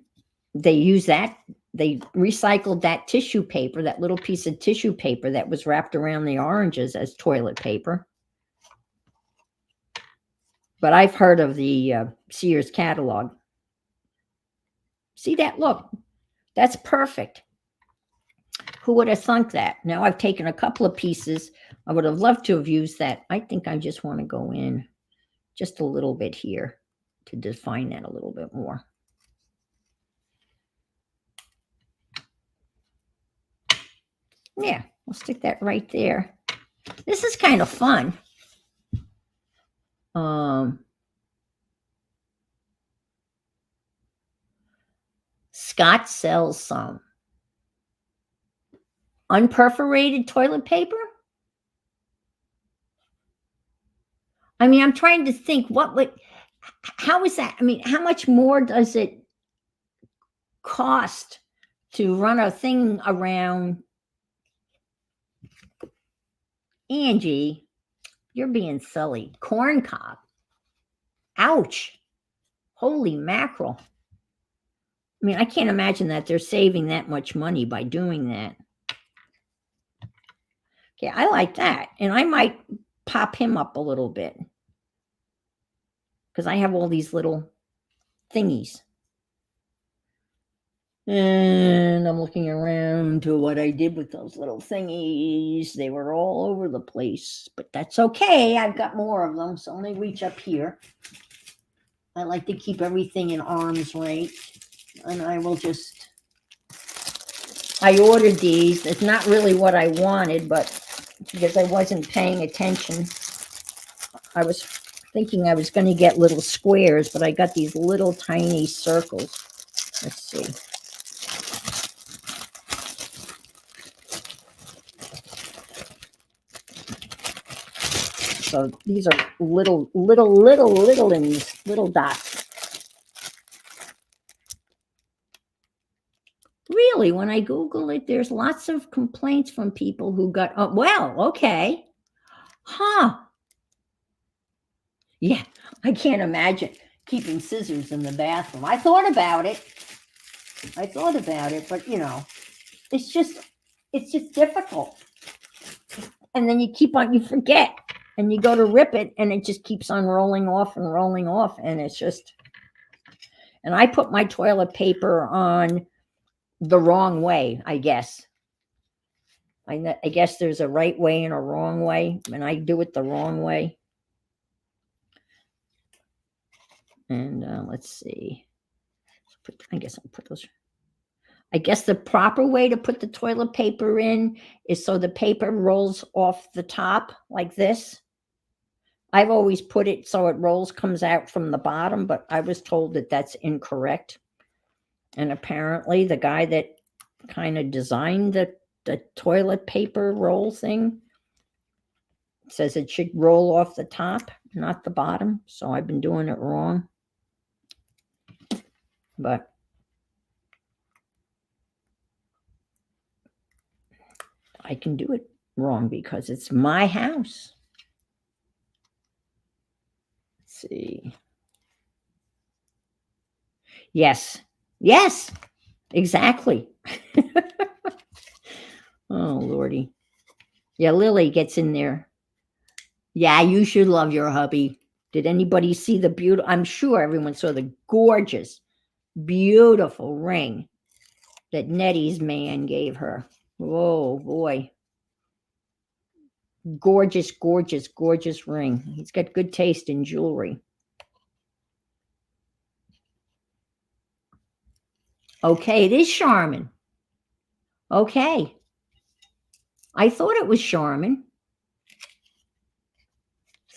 they used that. They recycled that tissue paper, that little piece of tissue paper that was wrapped around the oranges, as toilet paper. But I've heard of the Sears catalog. See that? Look, that's perfect. Who would have thunk that? Now I've taken a couple of pieces. I would have loved to have used that. I think I just want to go in just a little bit here to define that a little bit more. Yeah, we'll stick that right there. This is kind of fun. Scott sells some unperforated toilet paper. I mean, I'm trying to think how is that? I mean, how much more does it cost to run a thing around? Angie, you're being silly. Corn cob. Ouch. Holy mackerel. I mean, I can't imagine that they're saving that much money by doing that. Okay, I like that. And I might pop him up a little bit, because I have all these little thingies. And I'm looking around to what I did with those little thingies. They were all over the place, but that's okay. I've got more of them, so let me reach up here. I like to keep everything in arm's reach, and I will just, I ordered these. It's not really what I wanted, but because I wasn't paying attention, I was thinking I was going to get little squares, but I got these little tiny circles. Let's see. So these are little dots. Really, when I Google it, there's lots of complaints from people who got, oh, well, okay. Huh. Yeah, I can't imagine keeping scissors in the bathroom. I thought about it, but you know, it's just difficult. And then you forget. And you go to rip it, and it just keeps on rolling off, and it's just. And I put my toilet paper on the wrong way, I guess. I guess there's a right way and a wrong way, and I do it the wrong way. And let's see. I guess I'll put those. I guess the proper way to put the toilet paper in is so the paper rolls off the top like this. I've always put it so it comes out from the bottom, but I was told that that's incorrect. And apparently the guy that kind of designed the toilet paper roll thing says it should roll off the top, not the bottom. So I've been doing it wrong. But I can do it wrong because it's my house. Let's see. Yes. Yes. Exactly. Oh, Lordy. Yeah, Lily gets in there. Yeah, you should love your hubby. Did anybody see the beautiful? I'm sure everyone saw the gorgeous, beautiful ring that Nettie's man gave her. Oh, boy. Gorgeous, gorgeous, gorgeous ring. He's got good taste in jewelry. Okay, it is Charmin. Okay. I thought it was Charmin.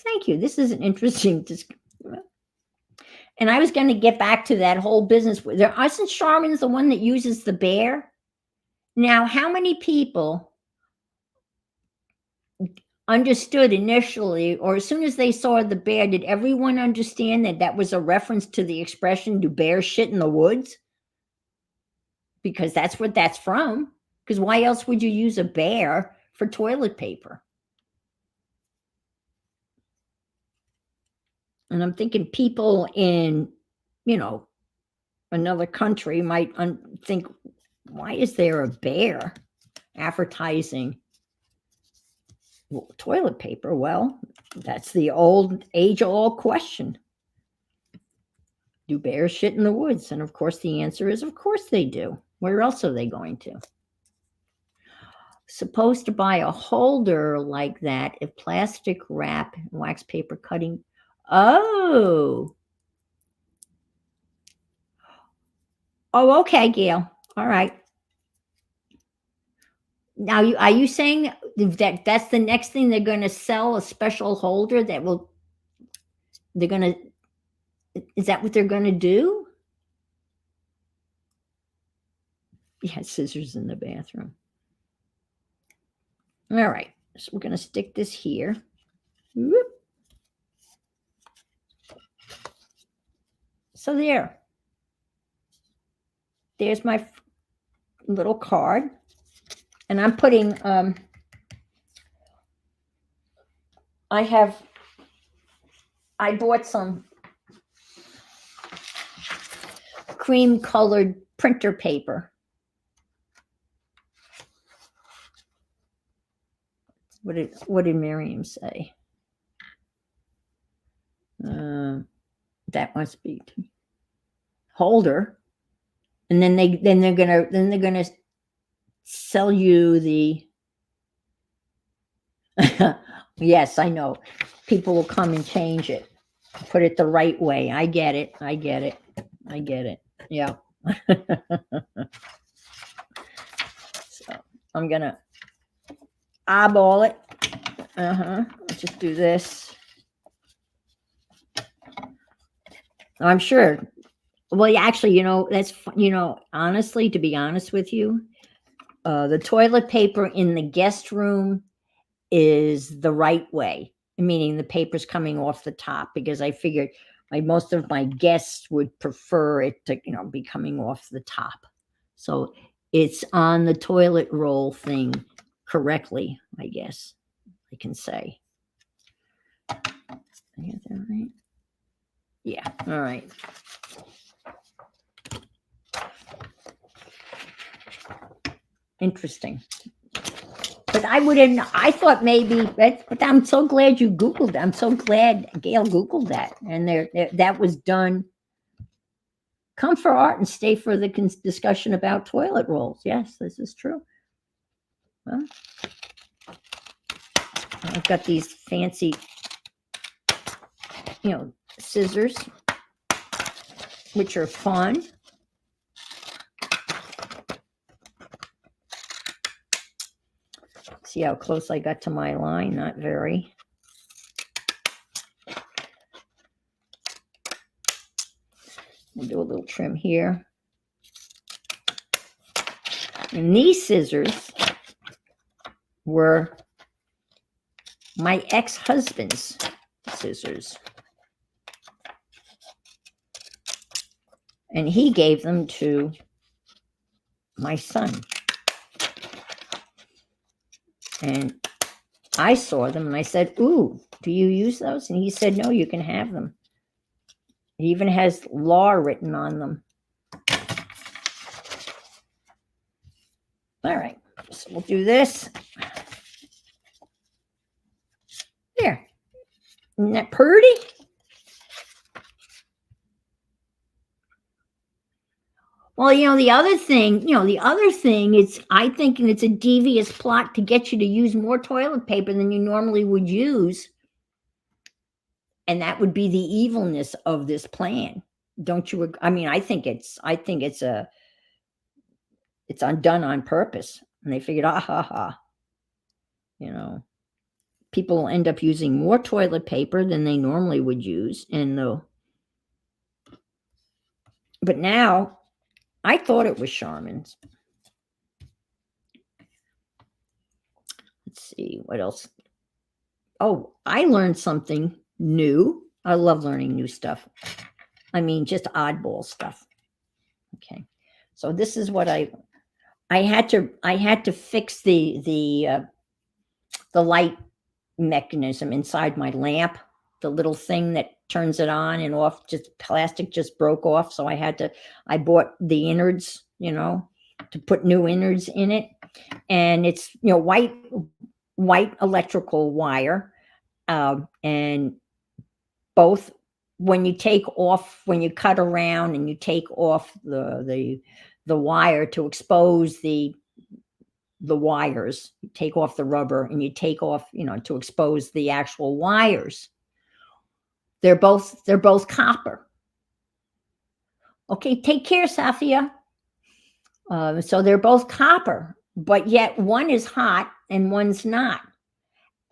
Thank you. This is an interesting. And I was going to get back to that whole business. There isn't Charmin's the one that uses the bear. Now, how many people understood initially, or as soon as they saw the bear, did everyone understand that that was a reference to the expression, do bears shit in the woods? Because that's what that's from. Because why else would you use a bear for toilet paper? And I'm thinking people in, another country might think, why is there a bear advertising toilet paper? Well, that's the age-old question. Do bears shit in the woods? And of course, the answer is, of course they do. Where else are they going to? Supposed to buy a holder like that if plastic wrap and wax paper cutting. Oh, okay, Gail. All right. Now, are you saying that that's the next thing they're going to sell, a special holder that will? They're going to. Is that what they're going to do? Yeah, scissors in the bathroom. All right. So we're going to stick this here. Whoop. So there's my little card, and I'm putting, I bought some cream colored printer paper. What did Miriam say? That must be holder. And then they're gonna sell you the. Yes, I know. People will come and change it, put it the right way. I get it. Yeah. So I'm gonna eyeball it. Let's just do this. I'm sure. Well, actually, that's, honestly, to be honest with you, the toilet paper in the guest room is the right way, meaning the paper's coming off the top, because I figured most of my guests would prefer it to, be coming off the top. So it's on the toilet roll thing correctly, I guess I can say. I get that right? Yeah. All right. Interesting. But I thought maybe, but I'm so glad you Googled. I'm so glad Gail Googled that. And that was done. Come for art and stay for the discussion about toilet rolls. Yes, this is true. Well, I've got these fancy, scissors, which are fun. See how close I got to my line? Not very. We'll do a little trim here. And these scissors were my ex-husband's scissors. And he gave them to my son. And I saw them and I said, "Ooh, do you use those?" And he said, "No, you can have them." It even has law written on them. All right, so we'll do this. There. Isn't that pretty? Well, the other thing is, I think it's a devious plot to get you to use more toilet paper than you normally would use. And that would be the evilness of this plan. Don't you? I mean, I think it's undone on purpose. And they figured, ah, ha, ha, you know, people will end up using more toilet paper than they normally would use. But now I thought it was Charmin's. Let's see what else. Oh, I learned something new. I love learning new stuff. I mean, just oddball stuff. Okay, so this is what I had to fix the light mechanism inside my lamp. The little thing that turns it on and off, just plastic just broke off. So I bought the innards, to put new innards in it. And it's, white electrical wire. And both, when you cut around and you take off the wire to expose the wires, you take off the rubber and you take off, to expose the actual wires. They're both copper. Okay, take care, Safia. So they're both copper, but yet one is hot and one's not.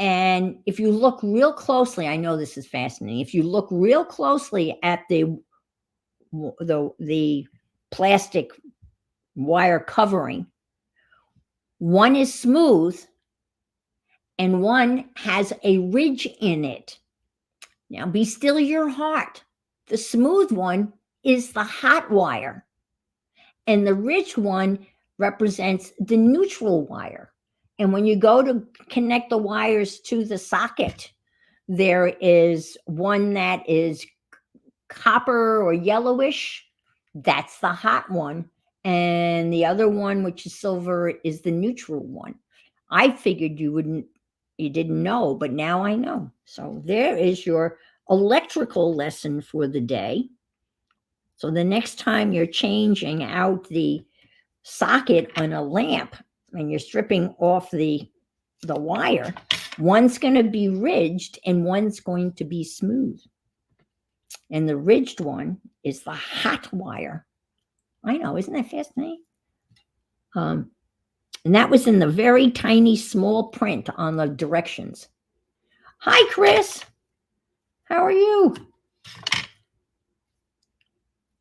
And if you look real closely, I know this is fascinating. If you look real closely at the plastic wire covering, one is smooth and one has a ridge in it. Now, be still your heart. The smooth one is the hot wire, and the ridge one represents the neutral wire. And when you go to connect the wires to the socket, there is one that is copper or yellowish. That's the hot one. And the other one, which is silver, is the neutral one. I figured you didn't know, but now I know. So there is your electrical lesson for the day. So the next time you're changing out the socket on a lamp and you're stripping off the wire, one's going to be ridged and one's going to be smooth. And the ridged one is the hot wire. I know, isn't that fascinating? And that was in the very tiny small print on the directions. Hi, Chris. How are you?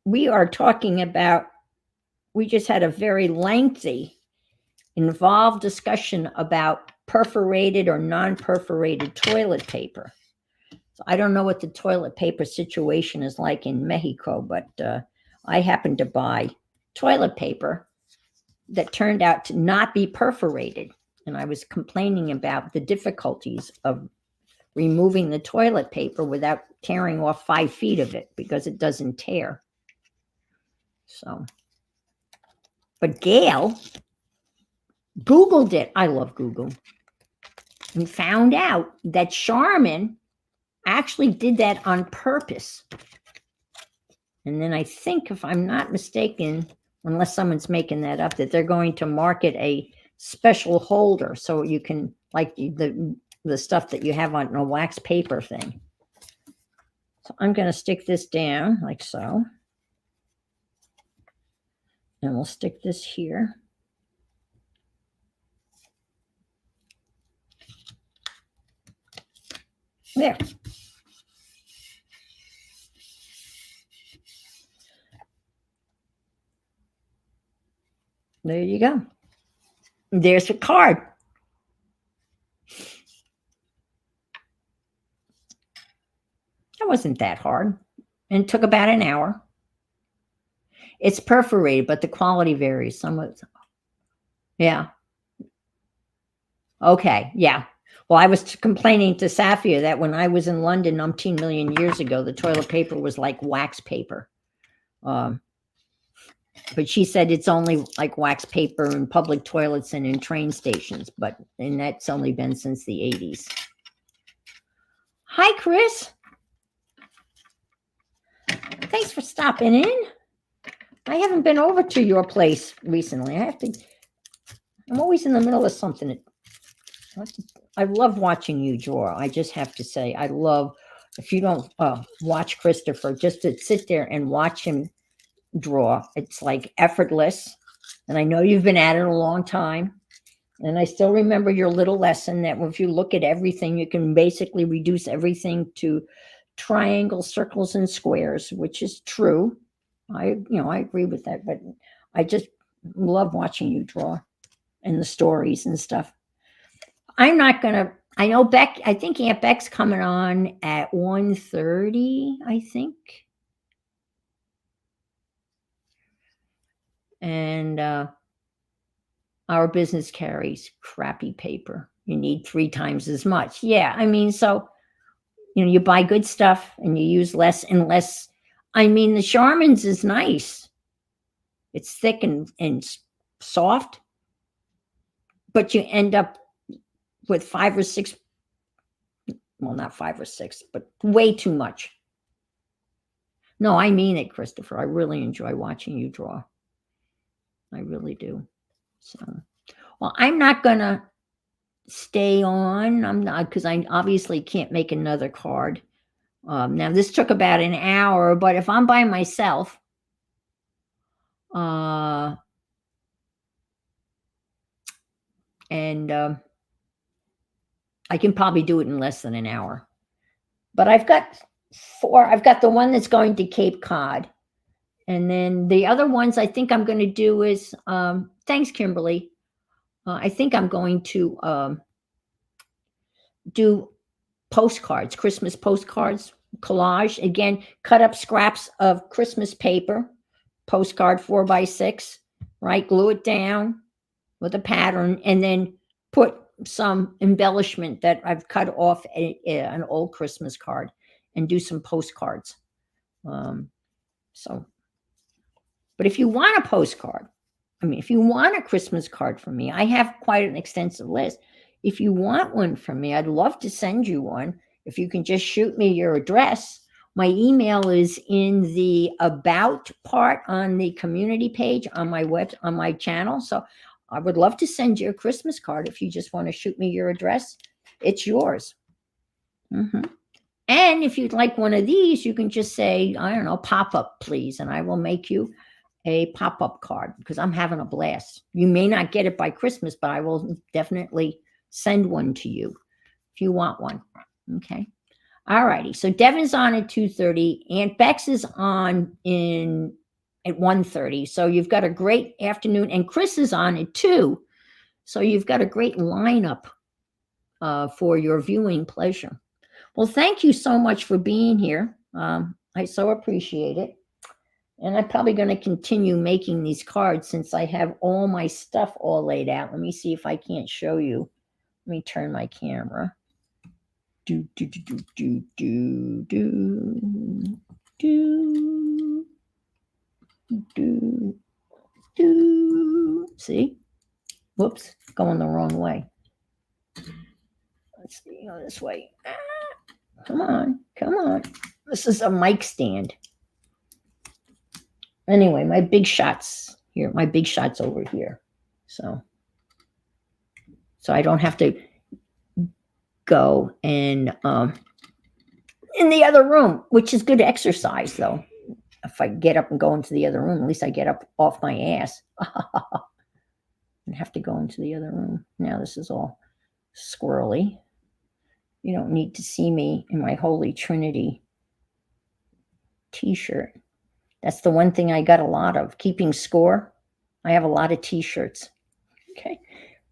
We are talking about, we just had a very lengthy, involved discussion about perforated or non-perforated toilet paper. So I don't know what the toilet paper situation is like in Mexico, but I happened to buy toilet paper that turned out to not be perforated. And I was complaining about the difficulties of removing the toilet paper without tearing off 5 feet of it because it doesn't tear. So, but Gail Googled it. I love Google. And found out that Charmin actually did that on purpose. And then I think, if I'm not mistaken, unless someone's making that up, that they're going to market a special holder so you can, like the stuff that you have on a wax paper thing. So I'm going to stick this down like so. And we'll stick this here. There. There you go. There's the card. That wasn't that hard. And it took about an hour. It's perforated, but the quality varies somewhat. Yeah. Okay. Yeah. Well, I was complaining to Safia that when I was in London umpteen million years ago, the toilet paper was like wax paper. But she said it's only like wax paper in public toilets and in train stations, and that's only been since the 80s. Hi, Chris. Thanks for stopping in. I haven't been over to your place recently. I'm always in the middle of something. I love watching you draw. I just have to say, I love, if you don't watch Christopher, just to sit there and watch him draw. It's like effortless. And I know you've been at it a long time. And I still remember your little lesson that if you look at everything, you can basically reduce everything to triangles, circles, and squares, which is true. I agree with that, but I just love watching you draw and the stories and stuff. I know I think Aunt Beck's coming on at 1:30, I think. And our business carries crappy paper. You need 3 times as much. Yeah, I mean, so, you buy good stuff and you use less and less. I mean, the Charmin's is nice. It's thick and soft, but you end up with 5 or 6, well, not 5 or 6, but way too much. No, I mean it, Christopher. I really enjoy watching you draw. I really do. So, well, I'm not going to stay on. I'm not, because I obviously can't make another card. Now, this took about an hour, but if I'm by myself, and I can probably do it in less than an hour. But I've got 4. I've got the one that's going to Cape Cod. And then the other ones I think I'm going to do is, thanks, Kimberly. I think I'm going to do postcards, Christmas postcards, collage. Again, cut up scraps of Christmas paper, postcard 4x6, right? Glue it down with a pattern and then put some embellishment that I've cut off an old Christmas card and do some postcards. But if you want a postcard, if you want a Christmas card from me, I have quite an extensive list. If you want one from me, I'd love to send you one. If you can just shoot me your address. My email is in the about part on the community page on my channel. So I would love to send you a Christmas card. If you just want to shoot me your address, it's yours. And if you'd like one of these, you can just say, I don't know, pop up, please. And I will make you a pop-up card because I'm having a blast. You may not get it by Christmas, but I will definitely send one to you if you want one. Okay. All righty. So Devin's on at 2:30. Aunt Bex is on at 1:30. So you've got a great afternoon. And Chris is on at 2. So you've got a great lineup for your viewing pleasure. Well, thank you so much for being here. I so appreciate it. And I'm probably going to continue making these cards since I have all my stuff all laid out. Let me see if I can't show you. Let me turn my camera. See? Whoops, going the wrong way. Let's see, go this way. Come on. This is a mic stand. Anyway, my big shots here. My big shots over here. So I don't have to go and in the other room, which is good exercise, though. If I get up and go into the other room, at least I get up off my ass and have to go into the other room. Now this is all squirrely. You don't need to see me in my Holy Trinity t-shirt. That's the one thing I got a lot of, keeping score. I have a lot of t-shirts. Okay.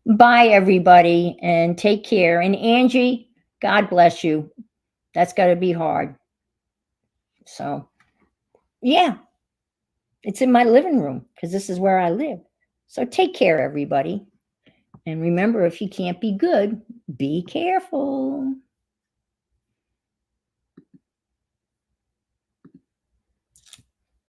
Bye, everybody, and take care. And Angie, God bless you. That's got to be hard. So, yeah, it's in my living room because this is where I live. So take care, everybody. And remember, if you can't be good, be careful.